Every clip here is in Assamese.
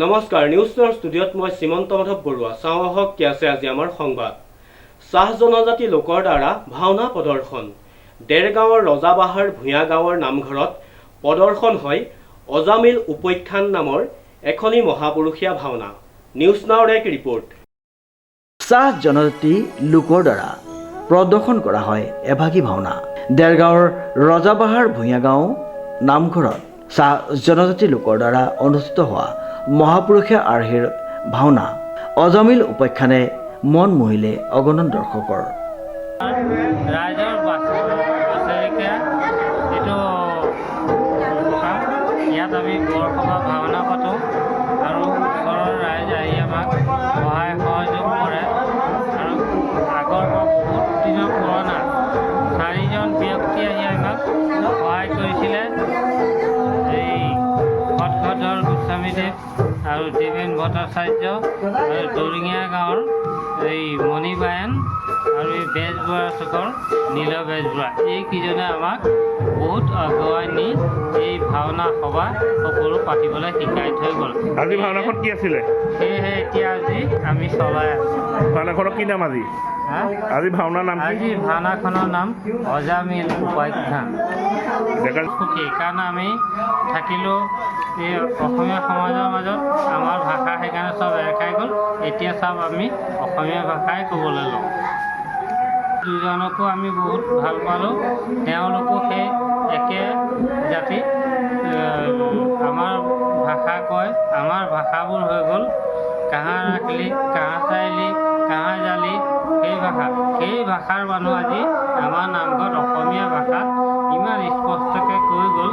নমস্কাৰ নিউজ নাওৰ ষ্টুডিঅ'ত মই শ্ৰীমন্ত মাধৱ বৰুৱা চাওঁ আহক কি আছে আজি আমাৰ সংবাদ। চাহ জনজাতি লোকৰ দ্বাৰা ভাওনা প্ৰদৰ্শন। দেৰগাঁৱৰ ৰজাবাহাৰ ভূঞা গাঁৱৰ নামঘৰত প্ৰদৰ্শন হয় অজামিল উপাখ্যান নামৰ এখনি মহাপুৰুষীয়া ভাওনা। নিউজ নাওৰ এক ৰিপৰ্ট। চাহ জনজাতি লোকৰ দ্বাৰা প্ৰদৰ্শন কৰা হয় এভাগী ভাওনা। দেৰগাঁৱৰ ৰজাবাহাৰ ভূঞা গাঁও নামঘৰত চাহ জনজাতি লোকৰ দ্বাৰা অনুষ্ঠিত হোৱা মহাপুৰুষীয়া আৰ্হিৰ ভাওনা অজামিল উপাখ্যানে মন মোহিলে অগণন দৰ্শকৰ। ৰাইজৰ বছৰেকীয়া এইটো ইয়াত আমি বৰসভা ভাওনা পাতোঁ আৰু ওচৰৰ ৰাইজ আহি আমাক সহায় সহযোগ কৰে আৰু আগৰ পৰা বহুত দিনৰ পুৰণা 4জন ব্যক্তি আহি আমাক সহায় কৰিছিলে। এই সৎখৰ গোস্বামীদেৱ আৰু দেৱেন ভট্টাচাৰ্য আৰু দৰিঙীয়া গাঁৱৰ এই মণিবায়ন আৰু এই বেজবৰুৱা চুকৰ নীল বেজবৰুৱা এইকেইজনে আমাক বহুত আগুৱাই নি এই ভাওনা সভা সকলো পাতিবলৈ শিকাই থৈ গ'ল। আজি ভাওনাখন কি আছিলে? সেয়েহে এতিয়া আজি আমি চলাই আছোঁ। ভাওনাখনৰ কি নাম আজি? আজি ভাওনাৰ নাম? আজি ভাওনাখনৰ নাম অজামিল উপাখ্যান। সুখী কাৰণ আমি থাকিলোঁ এই অসমীয়া সমাজৰ মাজত আমাৰ ভাষা সেইকাৰণে চব একাই গ'ল। এতিয়া চব আমি অসমীয়া ভাষাই ক'বলৈ লওঁ। দুজনকো আমি বহুত ভাল পালোঁ, তেওঁলোকো সেই একে জাতি আমাৰ ভাষা কয়। আমাৰ ভাষাবোৰ হৈ গ'ল কাহা ৰাখলি, কাহা চাইলি, কাহা জালি, সেই ভাষাৰ মানুহ আজি আমাৰ নামঘৰত অসমীয়া ভাষাত ইমান স্পষ্টকৈ কৈ গ'ল,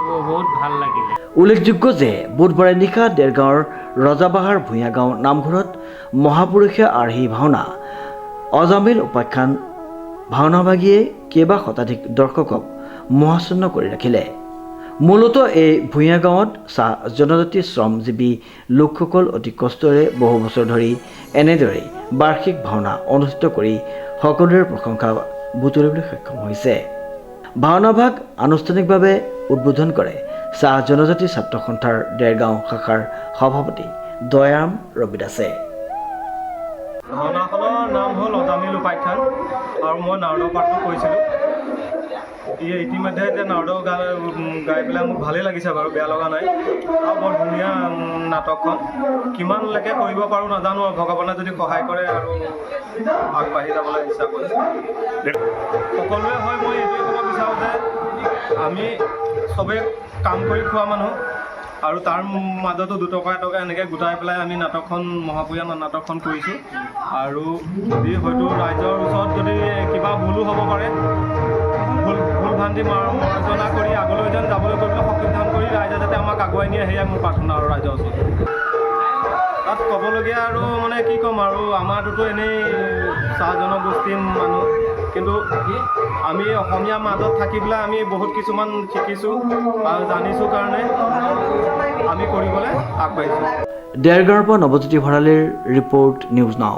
বহুত ভাল লাগিলে। উল্লেখযোগ্য যে বুধবাৰে নিশা দেৰগাঁৱৰ ৰজাবাহাৰ ভূঞা গাঁও নামঘৰত মহাপুৰুষীয়া আৰ্হি ভাওনা অজামিল উপাখ্যান ভাওনাভাগীয়ে কেইবা শতাধিক দৰ্শকক মোহাচ্ছন্ন কৰি ৰাখিলে। মূলতঃ এই ভূঞা গাঁৱত চাহ জনজাতি শ্ৰমজীৱী লোকসকল অতি কষ্টৰে বহু বছৰ ধৰি এনেদৰেই বাৰ্ষিক ভাওনা অনুষ্ঠিত কৰি সকলোৰে প্ৰশংসা বুটলিবলৈ সক্ষম হৈছে। ভাওনাভাগ আনুষ্ঠানিকভাৱে উদ্বোধন কৰে চাহ জনজাতি ছাত্ৰ সন্থাৰ দেৰগাঁও শাখাৰ সভাপতি দয়াৰাম ৰবিদাসে। ভাওনাখনৰ নাম হ'ল অজামিল উপাখ্যান আৰু মই নাৰদ পাঠটো কৈছিলোঁ। ইতিমধ্যে এতিয়া নাৰদ গাই পেলাই মোক ভালেই লাগিছে বাৰু, বেয়া লগা নাই আৰু বৰ ধুনীয়া নাটকখন। কিমানলৈকে কৰিব পাৰোঁ নাজানো আৰু ভগৱানে যদি সহায় কৰে আৰু আগবাঢ়ি যাবলৈ ইচ্ছা কৰিছোঁ। সকলোৱে হয় মই এইটোৱে ক'ব বিচাৰোঁ যে আমি চবেই কাম কৰি খোৱা মানুহ আৰু তাৰ মাজতো দুটকা এটকা এনেকৈ গোটাই পেলাই আমি নাটকখন মহাপুৰুষীয়া নাটকখন কৰিছোঁ। আৰু যদি হয়তো ৰাইজৰ ওচৰত যদি কিবা ভুলো হ'ব পাৰে, ভুল ভ্ৰান্তি মাৰ্জনা কৰি আগলৈ যেন যাবলৈ কৰিবলৈ শক্তিদান কৰি ৰাইজে যাতে আমাক আগুৱাই নিয়ে, সেয়াই মোৰ প্ৰাৰ্থনা আৰু ৰাইজৰ ওচৰত। তাত ক'বলগীয়া আৰু মানে কি ক'ম আৰু, আমাৰটোতো এনেই চাহ জনগোষ্ঠীৰ মানুহ, কিন্তু আমি অসমীয়াৰ মাজত থাকি পেলাই আমি বহুত কিছুমান শিকিছোঁ আৰু জানিছোঁ কাৰণে আমি কৰিবলৈ আগবাঢ়িছোঁ। দেৰগাঁৱৰ পৰা নৱজ্যোতি ভঁৰালীৰ ৰিপৰ্ট, নিউজ নাও।